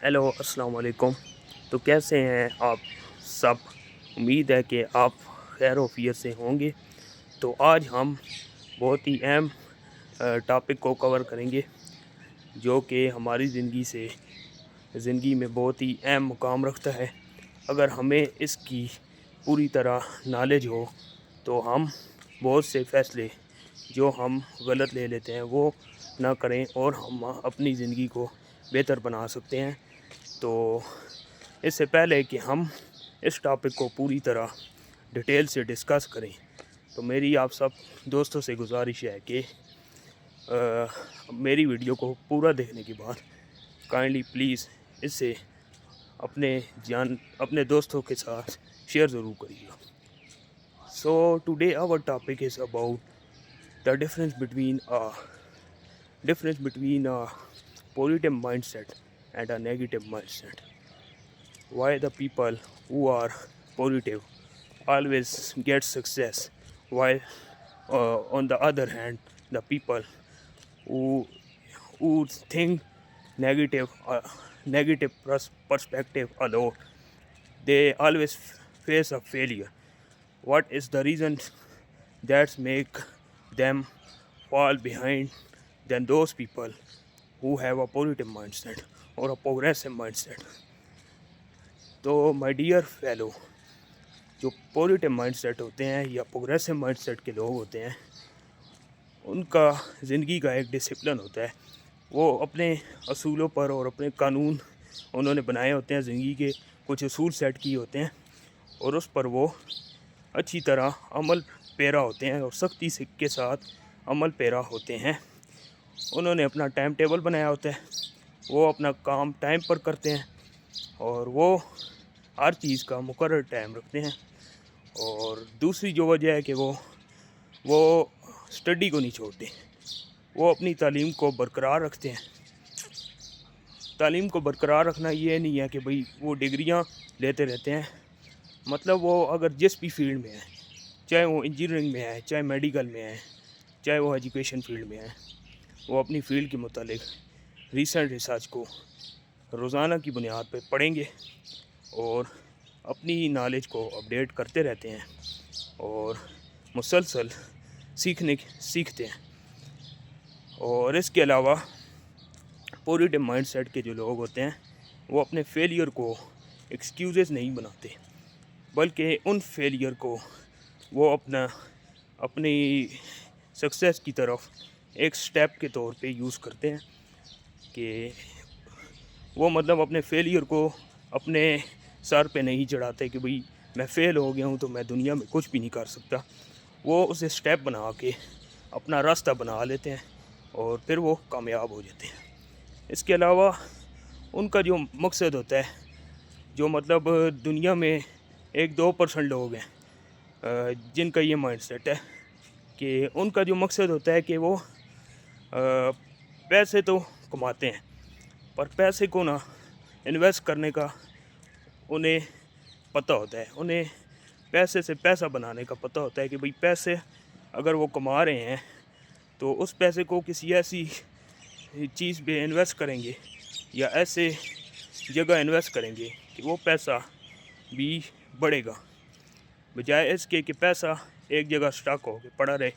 Hello السلام علیکم. تو کیسے ہیں آپ سب؟ امید ہے کہ آپ خیر و عافیت سے ہوں گے. تو آج ہم بہت ہی اہم ٹاپک کو کور کریں گے جو کہ ہماری زندگی میں بہت ہی اہم مقام رکھتا ہے. اگر ہمیں اس کی پوری طرح نالج ہو تو ہم بہت سے فیصلے جو ہم غلط لے لیتے ہیں وہ نہ کریں اور ہم اپنی زندگی کو بہتر بنا سکتے ہیں. تو اس سے پہلے کہ ہم اس ٹاپک کو پوری طرح ڈیٹیل سے ڈسکس کریں تو میری آپ سب دوستوں سے گزارش ہے کہ میری ویڈیو کو پورا دیکھنے کے بعد کائنڈلی پلیز اسے اپنے دوستوں کے ساتھ شیئر ضرور کریے گا. So today our topic is about the difference between positive mindset and a negative mindset. Why the people who are positive always get success, while on the other hand, the people who think negative perspective alone, they always face a failure. What is the reason that make them fall behind than those people who have a positive mindset or a progressive mindset? تو my dear fellow, جو positive mind set ہوتے ہیں یا progressive mind set کے لوگ ہوتے ہیں ان کا زندگی کا ایک ڈسپلن ہوتا ہے. وہ اپنے اصولوں پر اور اپنے قانون انہوں نے بنائے ہوتے ہیں، زندگی کے کچھ اصول سیٹ کیے ہوتے ہیں اور اس پر وہ اچھی طرح عمل پیرا ہوتے ہیں اور سختی کے ساتھ عمل پیرا ہوتے ہیں. انہوں نے اپنا ٹائم ٹیبل بنایا ہوتا ہے، وہ اپنا کام ٹائم پر کرتے ہیں اور وہ ہر چیز کا مقرر ٹائم رکھتے ہیں. اور دوسری جو وجہ ہے کہ وہ اسٹڈی کو نہیں چھوڑتے، وہ اپنی تعلیم کو برقرار رکھتے ہیں. تعلیم کو برقرار رکھنا یہ نہیں ہے کہ بھئی وہ ڈگریاں لیتے رہتے ہیں. مطلب وہ اگر جس بھی فیلڈ میں ہے، چاہے وہ انجینئرنگ میں ہے، چاہے میڈیکل میں ہے، چاہے وہ ایجوکیشن فیلڈ میں ہے، وہ اپنی فیلڈ کے متعلق ریسرچ ریسرچ کو روزانہ کی بنیاد پہ پڑھیں گے اور اپنی نالج کو اپڈیٹ کرتے رہتے ہیں اور مسلسل سیکھتے ہیں. اور اس کے علاوہ پازیٹیو مائنڈ سیٹ کے جو لوگ ہوتے ہیں وہ اپنے فیلئر کو ایکسکیوزز نہیں بناتے، بلکہ ان فیلئر کو وہ اپنی سکسیس کی طرف ایک سٹیپ کے طور پہ یوز کرتے ہیں. کہ وہ مطلب اپنے فیلئر کو اپنے سر پہ نہیں چڑھاتے کہ بھئی میں فیل ہو گیا ہوں تو میں دنیا میں کچھ بھی نہیں کر سکتا. وہ اسے سٹیپ بنا کے اپنا راستہ بنا لیتے ہیں اور پھر وہ کامیاب ہو جاتے ہیں. اس کے علاوہ ان کا جو مقصد ہوتا ہے، جو مطلب دنیا میں 1-2% لوگ ہیں جن کا یہ مائنڈ سیٹ ہے کہ ان کا جو مقصد ہوتا ہے کہ وہ پیسے تو کماتے ہیں پر پیسے کو نہ انویسٹ کرنے کا انہیں پتہ ہوتا ہے. انہیں پیسے سے پیسہ بنانے کا پتہ ہوتا ہے کہ بھئی پیسے اگر وہ کما رہے ہیں تو اس پیسے کو کسی ایسی چیز پہ انویسٹ کریں گے یا ایسے جگہ انویسٹ کریں گے کہ وہ پیسہ بھی بڑھے گا، بجائے اس کے کہ پیسہ ایک جگہ سٹاک ہو کے پڑا رہے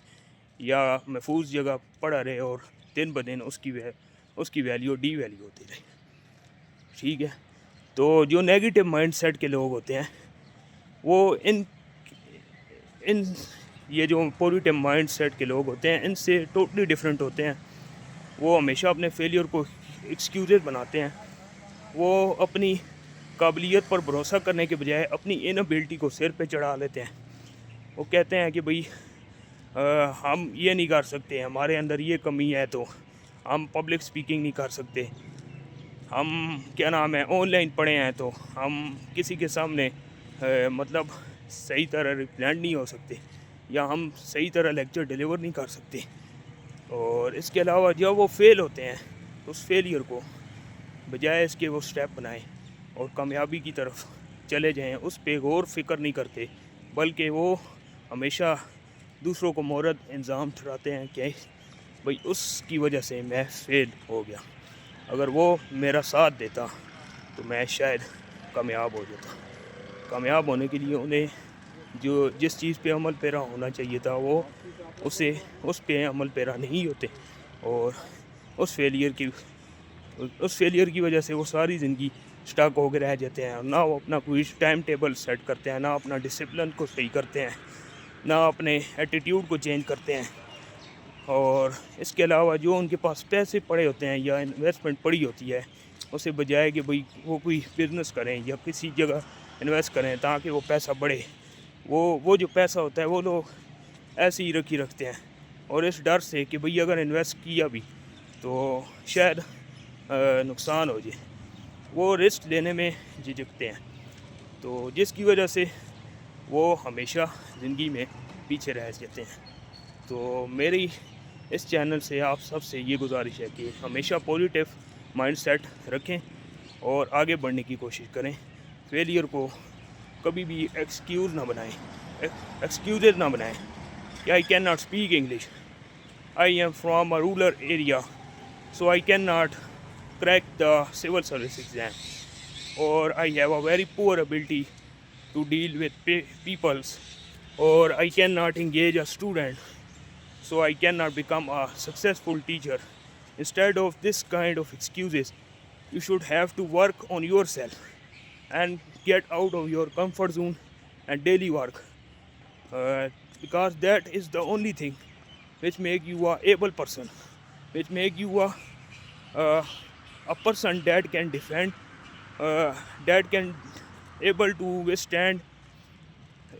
یا محفوظ جگہ پڑا رہے اور دن بدن اس کی ویلیو ڈی ویلیو ہوتی رہے. ٹھیک ہے. تو جو نیگیٹو مائنڈ سیٹ کے لوگ ہوتے ہیں وہ یہ جو پازیٹیو مائنڈ سیٹ کے لوگ ہوتے ہیں ان سے ٹوٹلی ڈیفرنٹ ہوتے ہیں. وہ ہمیشہ اپنے فیلئر کو ایکسکیوزز بناتے ہیں. وہ اپنی قابلیت پر بھروسہ کرنے کے بجائے اپنی انیبلٹی کو سر پہ چڑھا لیتے ہیں. وہ کہتے ہیں کہ بھئی ہم یہ نہیں کر سکتے، ہمارے اندر یہ کمی ہے، تو ہم پبلک سپیکنگ نہیں کر سکتے، ہم آن لائن پڑھے ہیں تو ہم کسی کے سامنے مطلب صحیح طرح ریپرزینٹ نہیں ہو سکتے یا ہم صحیح طرح لیکچر ڈیلیور نہیں کر سکتے. اور اس کے علاوہ جب وہ فیل ہوتے ہیں تو اس فیلئر کو بجائے اس کے وہ سٹیپ بنائیں اور کامیابی کی طرف چلے جائیں، اس پہ غور فکر نہیں کرتے بلکہ وہ ہمیشہ دوسروں کو مورد الزام ٹھہراتے ہیں کہ بھئی اس کی وجہ سے میں فیل ہو گیا. اگر وہ میرا ساتھ دیتا تو میں شاید کامیاب ہو جاتا. کامیاب ہونے کے لیے انہیں جس چیز پہ عمل پیرا ہونا چاہیے تھا وہ اس پہ عمل پیرا نہیں ہوتے, اور اس فیلئر کی وجہ سے وہ ساری زندگی اسٹک ہو کے رہ جاتے ہیں. نہ وہ اپنا کوئی ٹائم ٹیبل سیٹ کرتے ہیں, نہ اپنا ڈسپلن کو صحیح کرتے ہیں, نہ اپنے ایٹیٹیوڈ کو چینج کرتے ہیں. اور اس کے علاوہ جو ان کے پاس پیسے پڑے ہوتے ہیں یا انویسٹمنٹ پڑی ہوتی ہے, اسے بجائے کہ بھئی وہ کوئی بزنس کریں یا کسی جگہ انویسٹ کریں تاکہ وہ پیسہ بڑھے, وہ جو پیسہ ہوتا ہے وہ لوگ ایسے ہی رکھتے ہیں, اور اس ڈر سے کہ بھئی اگر انویسٹ کیا بھی تو شاید نقصان ہو جائے, وہ رسک لینے میں جھجکتے ہیں. تو جس کی وجہ سے وہ ہمیشہ زندگی میں پیچھے رہ جاتے ہیں. تو میری اس چینل سے آپ سب سے یہ گزارش ہے کہ ہمیشہ پازیٹیو مائنڈ سیٹ رکھیں اور آگے بڑھنے کی کوشش کریں. فیلئر کو کبھی بھی ایکسکیوز نہ بنائیں کہ I can not speak English, I am from a rural area so I cannot crack the civil service exam, or I have a very poor ability to deal with peoples, or I cannot engage a student, so I cannot become a successful teacher. Instead of this kind of excuses, you should have to work on yourself and get out of your comfort zone and daily work, because that is the only thing which make you a able person, which make you a person that can defend, that can able to withstand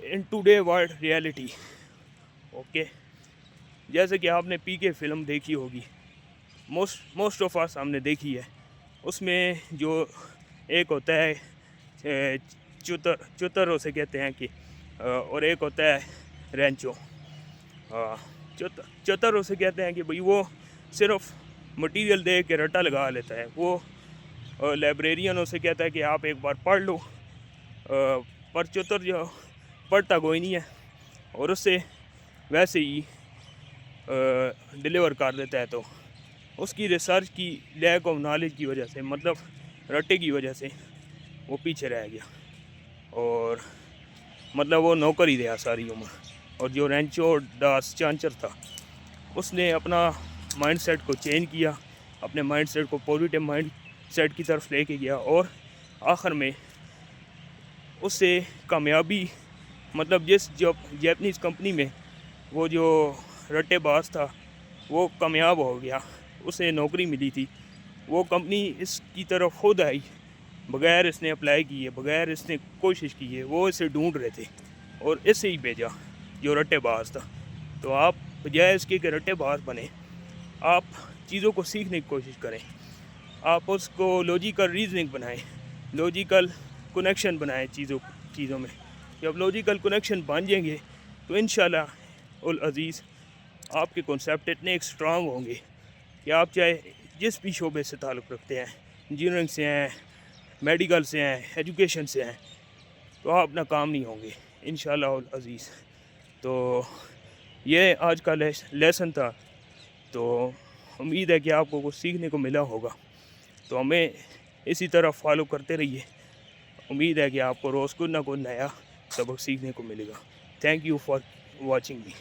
in today world reality. Okay, جیسے کہ آپ نے پی کے film دیکھی ہوگی, most of us ہم نے دیکھی ہے. اس میں جو ایک ہوتا ہے چتر اسے کہتے ہیں کہ, اور ایک ہوتا ہے رینچو. چتر اسے کہتے ہیں کہ بھئی وہ صرف مٹیریل دے کے رٹا لگا لیتا ہے. وہ لائبریرین اسے کہتا ہے کہ آپ ایک بار پڑھ لو, پر چتر جو پڑھتا کوئی نہیں ہے اور اس سے ویسے ہی ڈیلیور کر دیتا ہے. تو اس کی ریسرچ کی لیک آف نالج کی وجہ سے, مطلب رٹے کی وجہ سے وہ پیچھے رہ گیا, اور مطلب وہ نوکر ہی رہا ساری عمر. اور جو رینچو ڈاس چانچر تھا, اس نے اپنا مائنڈ سیٹ کو چینج کیا, اپنے مائنڈ سیٹ کو پازیٹیو مائنڈ سیٹ کی طرف لے کے گیا, اور آخر میں اس سے کامیابی, مطلب جس جیپنیز کمپنی میں وہ جو رٹے باز تھا وہ کامیاب ہو گیا, اسے نوکری ملی تھی. وہ کمپنی اس کی طرف خود آئی بغیر اس نے اپلائی کیے, بغیر اس نے کوشش کی ہے. وہ اسے ڈھونڈ رہے تھے اور اس سے ہی بھیجا جو رٹے باز تھا. تو آپ بجائے اس کے کہ رٹے باز بنے, آپ چیزوں کو سیکھنے کی کوشش کریں, آپ اس کو لوجیکل ریزننگ بنائیں, لوجیکل کنیکشن بنائیں چیزوں میں. جب لوجیکل کنیکشن بن جائیں گے تو انشاءاللہ العزیز آپ کے کنسیپٹ اتنے اسٹرانگ ہوں گے کہ آپ چاہے جس بھی شعبے سے تعلق رکھتے ہیں, انجینئرنگ سے ہیں, میڈیکل سے ہیں, ایجوکیشن سے ہیں, تو آپ ناکام نہیں ہوں گے انشاءاللہ العزیز. تو یہ آج کا لیسن تھا. تو امید ہے کہ آپ کو کچھ سیکھنے کو ملا ہوگا. تو ہمیں اسی طرح فالو کرتے رہیے. امید ہے کہ آپ کو روز کچھ نہ کچھ نیا سبق سیکھنے کو ملے گا. Thank you for watching me.